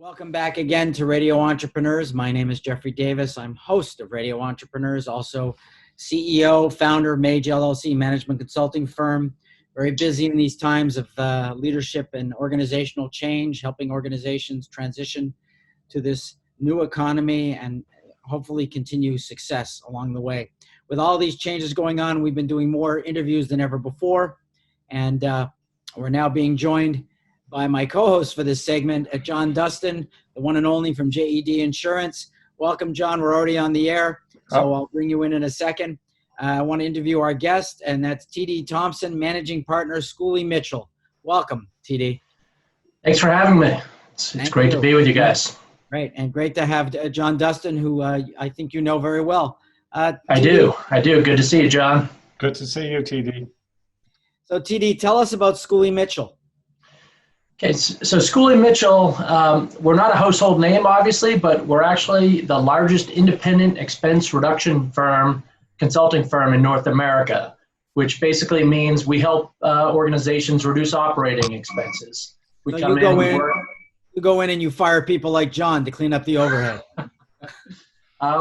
Welcome back again to Radio Entrepreneurs. My name is Jeffrey Davis. I'm host of Radio Entrepreneurs, also CEO, founder of MAGE LLC management consulting firm. Very busy in these times of leadership and organizational change, helping organizations transition to this new economy and hopefully continue success along the way. With all these changes going on, we've been doing more interviews than ever before. And we're now being joined by my co-host for this segment, John Dustin, the one and only from JED Insurance. Welcome, John. We're already on the air, so I'll bring you in a second. I want to interview our guest, and that's TD Thompson, Managing Partner, Schooley Mitchell. Welcome, TD. Thanks for having me. It's great to be with you guys. Great, and great to have John Dustin, who I think you know very well. I do. Good to see you, John. Good to see you, TD. So, TD, tell us about Schooley Mitchell. Okay, so Schooley Mitchell, we're not a household name, obviously, but we're actually the largest independent expense reduction consulting firm in North America, which basically means we help organizations reduce operating expenses. You go in and you fire people like John to clean up the overhead.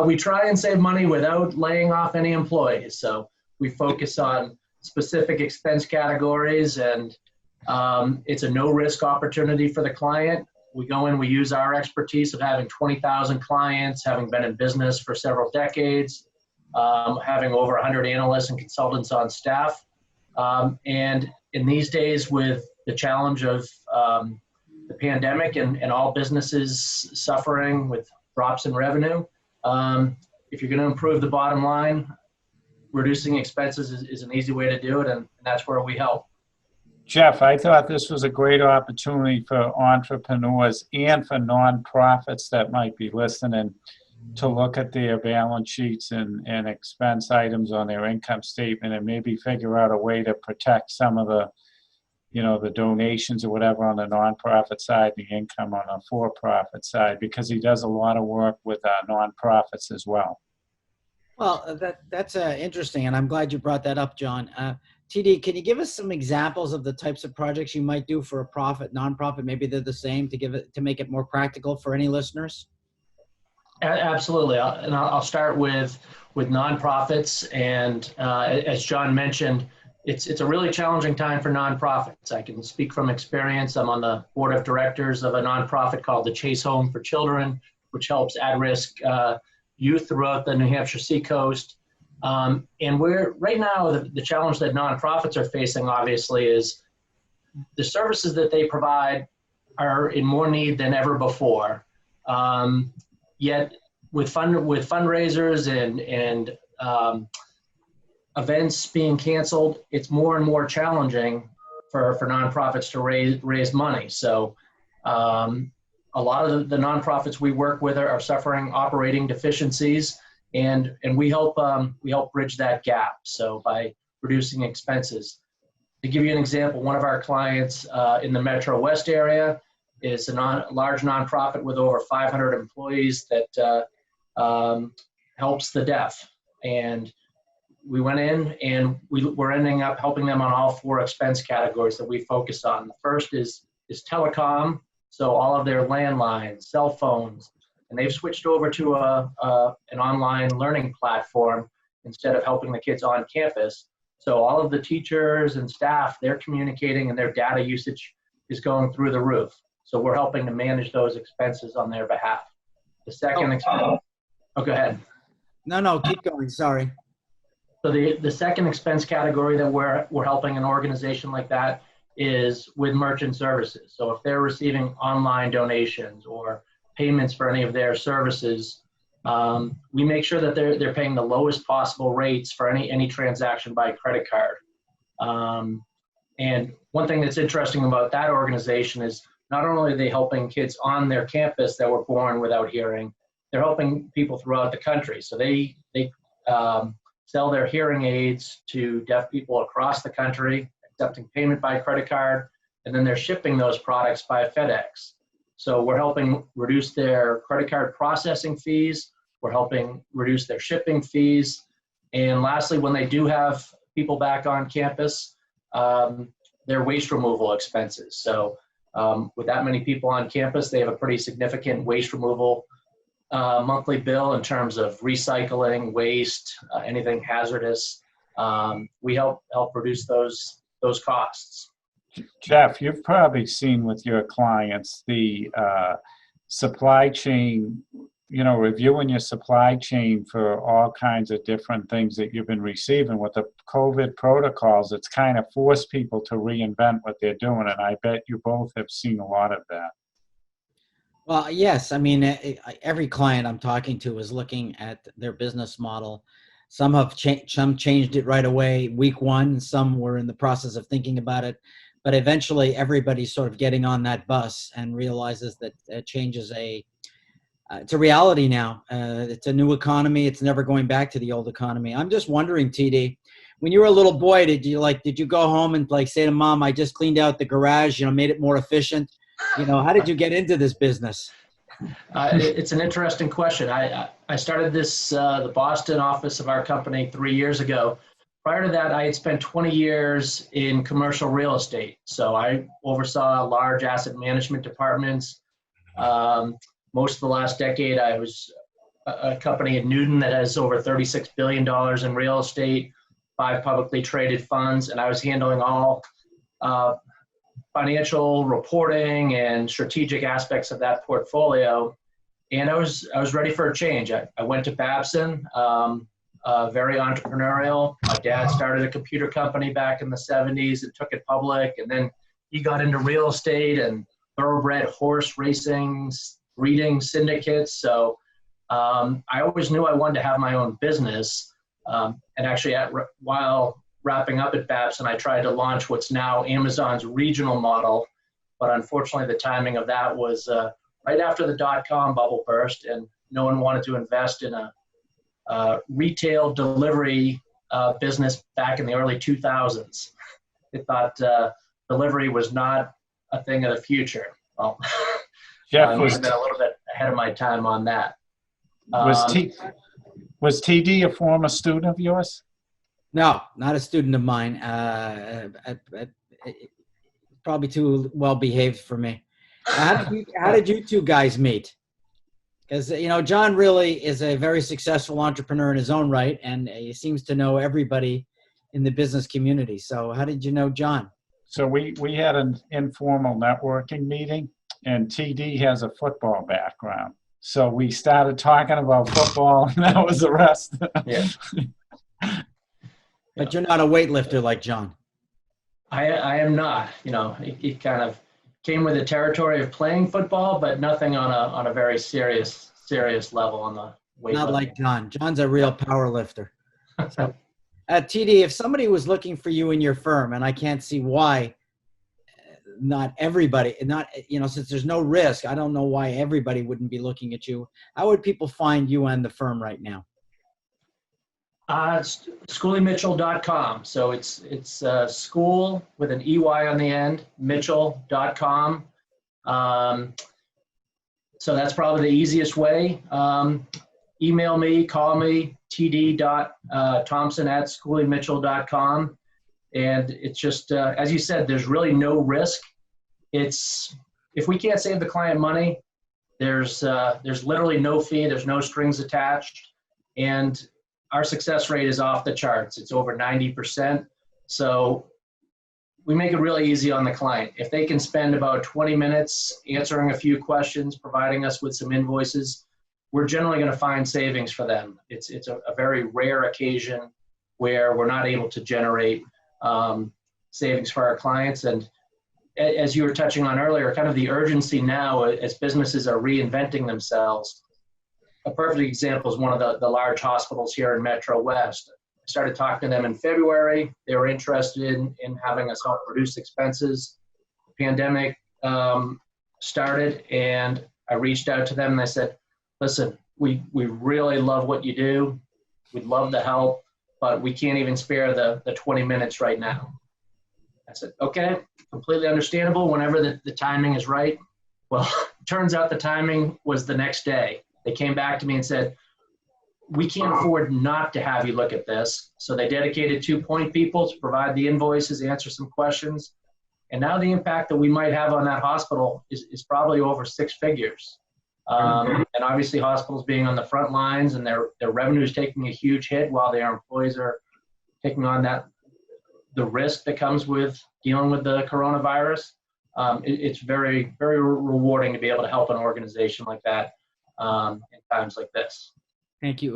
We try and save money without laying off any employees. So we focus on specific expense categories, and it's a no-risk opportunity for the client. We go in, we use our expertise of having 20,000 clients, having been in business for several decades, having over 100 analysts and consultants on staff. And in these days, with the challenge of the pandemic and all businesses suffering with drops in revenue, if you're going to improve the bottom line, reducing expenses is an easy way to do it, and that's where we help. Jeff, I thought this was a great opportunity for entrepreneurs and for nonprofits that might be listening to look at their balance sheets and expense items on their income statement and maybe figure out a way to protect some of the, the donations or whatever on the nonprofit side, the income on the for-profit side, because he does a lot of work with nonprofits as well. Well, that's interesting, and I'm glad you brought that up, John. TD, can you give us some examples of the types of projects you might do for a profit, nonprofit? Maybe they're the same to make it more practical for any listeners. Absolutely, and I'll start with nonprofits. And as John mentioned, it's a really challenging time for nonprofits. I can speak from experience. I'm on the board of directors of a nonprofit called the Chase Home for Children, which helps at-risk youth throughout the New Hampshire Seacoast. And we're right now, the challenge that nonprofits are facing, obviously, is the services that they provide are in more need than ever before. Yet with fundraisers and events being canceled, it's more and more challenging for nonprofits to raise money. So a lot of the nonprofits we work with are suffering operating deficiencies. And we help bridge that gap. So by reducing expenses, to give you an example, one of our clients in the Metro West area is a large nonprofit with over 500 employees that helps the deaf. And we went in and we're ending up helping them on all 4 expense categories that we focus on. The first is telecom, so all of their landlines, cell phones. And they've switched over to an online learning platform instead of helping the kids on campus. So all of the teachers and staff, they're communicating and their data usage is going through the roof. So we're helping to manage those expenses on their behalf. The second expense, go ahead. No, keep going, sorry. So the second expense category that we're helping an organization like that is with merchant services. So if they're receiving online donations or payments for any of their services, we make sure that they're paying the lowest possible rates for any transaction by credit card. And one thing that's interesting about that organization is not only are they helping kids on their campus that were born without hearing, they're helping people throughout the country. So they sell their hearing aids to deaf people across the country, accepting payment by credit card, and then they're shipping those products by FedEx. So we're helping reduce their credit card processing fees. We're helping reduce their shipping fees. And lastly, when they do have people back on campus, their waste removal expenses. So With that many people on campus, they have a pretty significant waste removal monthly bill in terms of recycling, waste, anything hazardous. We help reduce those costs. Jeff, you've probably seen with your clients the supply chain, reviewing your supply chain for all kinds of different things that you've been receiving. With the COVID protocols, it's kind of forced people to reinvent what they're doing, and I bet you both have seen a lot of that. Well, yes. I mean, every client I'm talking to is looking at their business model. Some have changed it right away, week one. Some were in the process of thinking about it. But eventually, everybody's sort of getting on that bus and realizes that change is it's a reality now. It's a new economy. It's never going back to the old economy. I'm just wondering, TD, when you were a little boy, did you go home and say to mom, I just cleaned out the garage, made it more efficient? How did you get into this business? It's an interesting question. I started the Boston office of our company 3 years ago. Prior to that, I had spent 20 years in commercial real estate. So I oversaw large asset management departments. Most of the last decade, I was a company in Newton that has over $36 billion in real estate, 5 publicly traded funds, and I was handling all financial reporting and strategic aspects of that portfolio. And I was ready for a change. I went to Babson. Very entrepreneurial. My dad started a computer company back in the 70s and took it public. And then he got into real estate and thoroughbred horse racing, breeding syndicates. So I always knew I wanted to have my own business. And actually, while wrapping up at Babson, I tried to launch what's now Amazon's regional model. But unfortunately, the timing of that was right after the dot-com bubble burst, and no one wanted to invest in a retail delivery business back in the early 2000s. They thought delivery was not a thing of the future. Well, Jeff I must have been a little bit ahead of my time on that. Was TD a former student of yours? No, not a student of mine. Probably too well behaved for me. How did you two guys meet? Because, John really is a very successful entrepreneur in his own right, and he seems to know everybody in the business community. So how did you know John? So we had an informal networking meeting, and TD has a football background. So we started talking about football, and that was the rest. Yeah. But you're not a weightlifter like John. I am not. He kind of came with the territory of playing football, but nothing on a very serious level on the weight. Not level. like John. John's a real power lifter. So, TD, if somebody was looking for you in your firm, and I can't see why not everybody, since there's no risk, I don't know why everybody wouldn't be looking at you. How would people find you and the firm right now? SchooleyMitchell.com. So it's school with an EY on the end, Mitchell.com. So that's probably the easiest way. Email me, call me, td.thompson@SchooleyMitchell.com. And it's just, as you said, there's really no risk. If we can't save the client money, there's literally no fee, there's no strings attached. And our success rate is off the charts. It's over 90%. So we make it really easy on the client. If they can spend about 20 minutes answering a few questions, providing us with some invoices, we're generally going to find savings for them. It's a very rare occasion where we're not able to generate savings for our clients. And as you were touching on earlier, kind of the urgency now as businesses are reinventing themselves. A perfect example is one of the large hospitals here in Metro West. I started talking to them in February. They were interested in having us help reduce expenses. The pandemic started, and I reached out to them and I said, listen, we really love what you do. We'd love the help, but we can't even spare the 20 minutes right now. I said, okay, completely understandable whenever the timing is right. Well, it turns out the timing was the next day. They came back to me and said, we can't afford not to have you look at this. So they dedicated 2 point people to provide the invoices, answer some questions. And now the impact that we might have on that hospital is probably over 6 figures. And obviously hospitals being on the front lines and their revenue is taking a huge hit while their employees are taking on the risk that comes with dealing with the coronavirus. It's very, very rewarding to be able to help an organization like that in times like this. Thank you,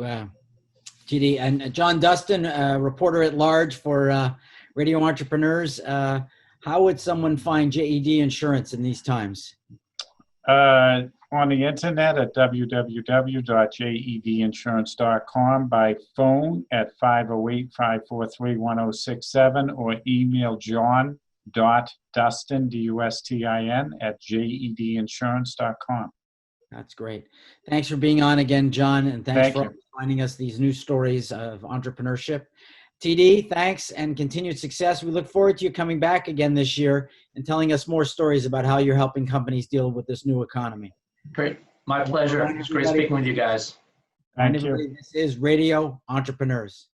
TD. And John Dustin, reporter at large for Radio Entrepreneurs. How would someone find JED Insurance in these times? On the internet at www.jedinsurance.com, by phone at 508-543-1067, or email john.dustin, D-U-S-T-I-N, at jedinsurance.com. That's great. Thanks for being on again, John, and thanks Thank for finding us these new stories of entrepreneurship. TD, thanks and continued success. We look forward to you coming back again this year and telling us more stories about how you're helping companies deal with this new economy. Great. My pleasure. It's great speaking with you guys. Thank you. This is Radio Entrepreneurs.